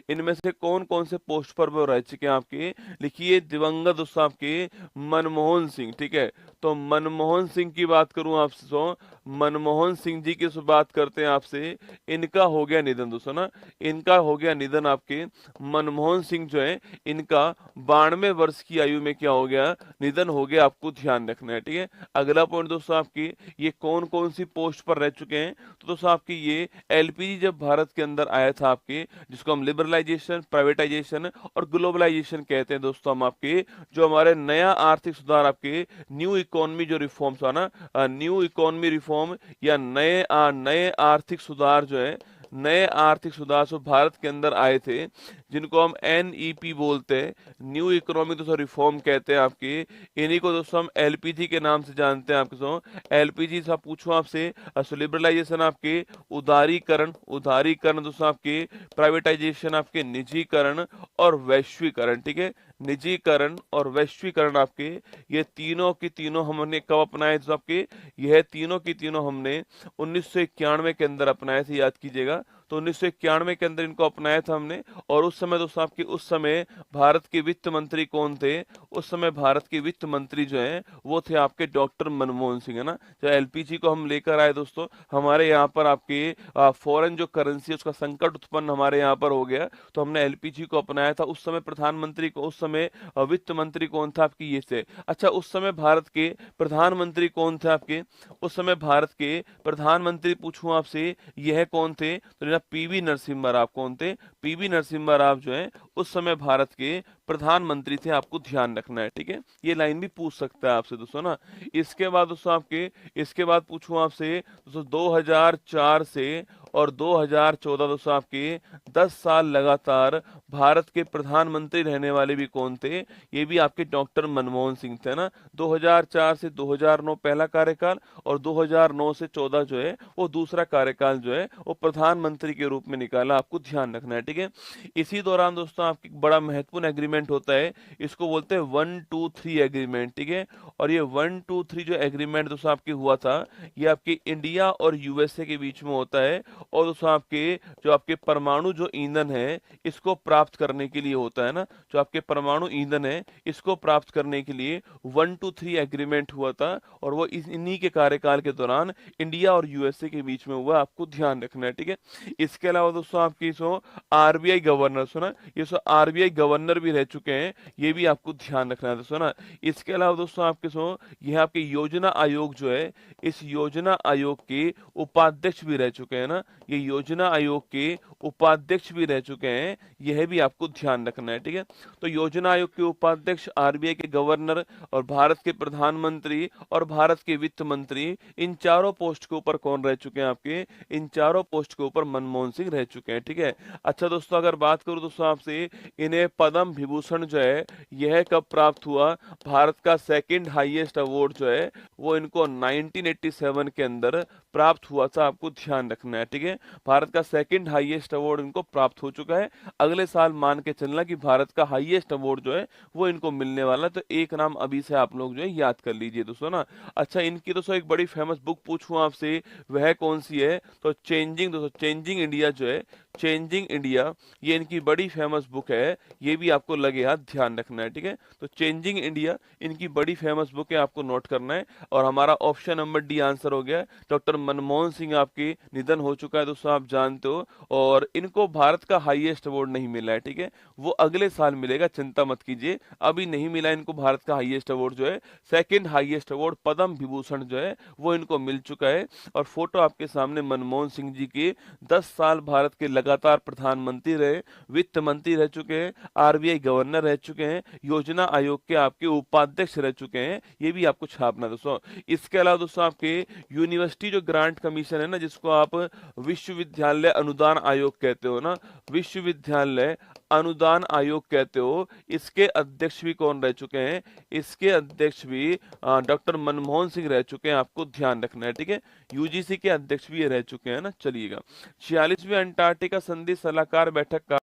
इनमें से कौन कौन से पोस्ट पर वो रह चुके हैं आपके, लिखिए दिवंगत दोस्तों आपके मनमोहन सिंह, ठीक है। तो मनमोहन सिंह की बात करूं आपसे तो मनमोहन सिंह जी की बात करते हैं आपसे, इनका हो गया निधन दोस्तों ना, इनका हो गया निधन आपके। मनमोहन सिंह जो है इनका 92 वर्ष की आयु में क्या हो गया, निधन हो गया, आपको ध्यान रखना है, ठीक है। अगला पॉइंट दोस्तों आपकी, ये कौन कौन सी पोस्ट पर रह चुके हैं, तो दोस्तों आपकी ये एलपीजी जब भारत के अंदर आया था आपके, जिसको हम लिबरलाइजेशन, प्राइवेटाइजेशन और ग्लोबलाइजेशन कहते हैं दोस्तों हम आपके, जो हमारे नया आर्थिक सुधार आपके न्यू इकोनॉमी जो रिफॉर्म्स था ना, न्यू इकोनॉमी रिफॉर्म या नए आर्थिक सुधार जो है, नए आर्थिक सुधार जो भारत के अंदर आए थे, जिनको हम एनईपी बोलते हैं, न्यू इकोनॉमिक दोस्तों रिफॉर्म कहते हैं आपके, इन्हीं को दोस्तों हम एलपीजी के नाम से जानते हैं आपके दोस्तों। एलपीजी से पूछूं आपसे, लिबरलाइजेशन आपके, उदारीकरण, उदारीकरण दोस्तों आपके, प्राइवेटाइजेशन आपके, निजीकरण और वैश्वीकरण, ठीक है। निजीकरण और वैश्वीकरण आपके, ये तीनों की तीनों हमने कब अपनाए तो आपके, यह तीनों की तीनों हमने 1991 के अंदर अपनाए थे, याद कीजिएगा। तो 1991 के अंदर इनको अपनाया था हमने। और उस समय दोस्तों आपके, उस समय भारत के वित्त मंत्री कौन थे, उस समय भारत के वित्त मंत्री जो हैं वो थे आपके डॉक्टर मनमोहन सिंह, है ना। जो एलपीजी को हम लेकर आए दोस्तों, हमारे यहाँ पर आपके फॉरेन जो करेंसी है उसका संकट उत्पन्न हमारे यहाँ पर हो गया, तो हमने एलपीजी को अपनाया था। उस समय प्रधानमंत्री को, उस समय वित्त मंत्री कौन था आपकी, ये थे। अच्छा, उस समय भारत के प्रधानमंत्री कौन थे आपके, उस समय भारत के प्रधानमंत्री पूछूं आपसे, यह कौन थे, तो जनाब पीवी नरसिम्हा राव कौन थे, पीवी नरसिम्हा राव जो है उस समय भारत के प्रधानमंत्री थे, आपको ध्यान रखना है, ठीक है। ये लाइन भी पूछ सकता है आपसे दोस्तों ना। इसके बाद दोस्तों आपके, इसके बाद पूछूं आपसे दोस्तों, 2004 से और 2014 दोस्तों आपके 10 साल लगातार भारत के प्रधानमंत्री रहने वाले भी कौन थे, ये भी आपके डॉक्टर मनमोहन सिंह थे ना। 2004 से 2009 पहला कार्यकाल और 2009 से 14 जो है वो दूसरा कार्यकाल जो है वो प्रधानमंत्री के रूप में निकाला, आपको ध्यान रखना है, ठीक है। इसी दौरान दोस्तों आपकी बड़ा महत्वपूर्ण एग्रीमेंट होता है, इसको बोलते हैं 1-2-3 एग्रीमेंट, ठीक है। और ये 1-2-3 जो एग्रीमेंट दोस्तों आपके हुआ था, ये आपके इंडिया और यूएसए के बीच में होता है। और दोस्तों आपके जो आपके परमाणु जो ईंधन है इसको प्राप्त करने के लिए होता है ना, जो आपके परमाणु ईंधन है इसको प्राप्त करने के लिए 1-2-3 एग्रीमेंट हुआ था। और वो इन्हीं के कार्यकाल के दौरान इंडिया और यूएसए के बीच में हुआ, आपको ध्यान रखना है, ठीक है। इसके अलावा दोस्तों आपकी सो आरबीआई गवर्नर सुना, ये सो आरबीआई गवर्नर भी रह चुके हैं, ये भी आपको ध्यान रखना है दोस्तों ना। इसके अलावा दोस्तों आपके सो यह आपके योजना आयोग जो है, इस योजना आयोग के उपाध्यक्ष भी रह चुके हैं ना, ये योजना आयोग के उपाध्यक्ष भी रह चुके हैं, यह भी आपको ध्यान रखना है, ठीक है। तो योजना आयोग के उपाध्यक्ष, आरबीआई के गवर्नर और भारत के प्रधानमंत्री और भारत के वित्त मंत्री, इन चारों पोस्ट के ऊपर कौन रह चुके हैं आपके, इन चारों पोस्ट के ऊपर मनमोहन सिंह रह चुके हैं, ठीक है। अच्छा दोस्तों, अगर बात करूं दोस्तों आपसे, इन्हें पद्म विभूषण जो है यह कब प्राप्त हुआ, भारत का सेकंड हाईएस्ट अवार्ड जो है वो इनको 1987 के अंदर प्राप्त हुआ था, आपको ध्यान रखना है, ठीक है। भारत का सेकंड हाईएस्ट अवार्ड इनको प्राप्त हो चुका है। अगले साल मान के चलना कि भारत का हाईएस्ट अवार्ड जो है वो इनको मिलने वाला, तो एक नाम अभी से आप लोग जो है याद कर लीजिए दोस्तों ना। अच्छा, इनकी दोस्तों एक बड़ी फेमस बुक पूछूं आपसे, वह कौन सी है, तो चेंजिंग दोस्तों, चेंजिंग इंडिया जो है, चेंजिंग इंडिया, ये इनकी बड़ी फेमस बुक है, ये भी आपको लगे हाथ ध्यान रखना है, ठीक है। तो चेंजिंग इंडिया इनकी बड़ी फेमस बुक है, आपको नोट करना है। और हमारा ऑप्शन नंबर डी आंसर हो गया। डॉक्टर मनमोहन सिंह आपके निधन हो चुका है दोस्तों, आप जानते हो। और इनको भारत का हाईएस्ट अवार्ड नहीं मिला है, ठीक है, वो अगले साल मिलेगा, चिंता मत कीजिए, अभी नहीं मिला इनको भारत का हाईएस्ट अवार्ड जो है। Second highest award Padma Vibhushan जो है वो इनको मिल चुका है। और फोटो आपके सामने मनमोहन सिंह जी की, 10 साल भारत के लगातार प्रधानमंत्री रहे, वित्त मंत्री रह चुके हैं, आरबीआई गवर्नर रह चुके हैं, योजना आयोग के आपके उपाध्यक्ष रह चुके हैं, ये भी आपको छापना दोस्तों। इसके अलावा दोस्तों आपके यूनिवर्सिटी जो ग्रांट कमीशन है ना, जिसको आप विश्वविद्यालय अनुदान आयोग कहते हो ना, विश्वविद्यालय अनुदान आयोग कहते हो, इसके अध्यक्ष भी कौन रह चुके हैं, इसके अध्यक्ष भी डॉक्टर मनमोहन सिंह रह चुके हैं, आपको ध्यान रखना है, ठीक है। यूजीसी के अध्यक्ष भी ये रह चुके हैं ना। चलिएगा, 46वीं अंटार्कटिका संधि सलाहकार बैठक का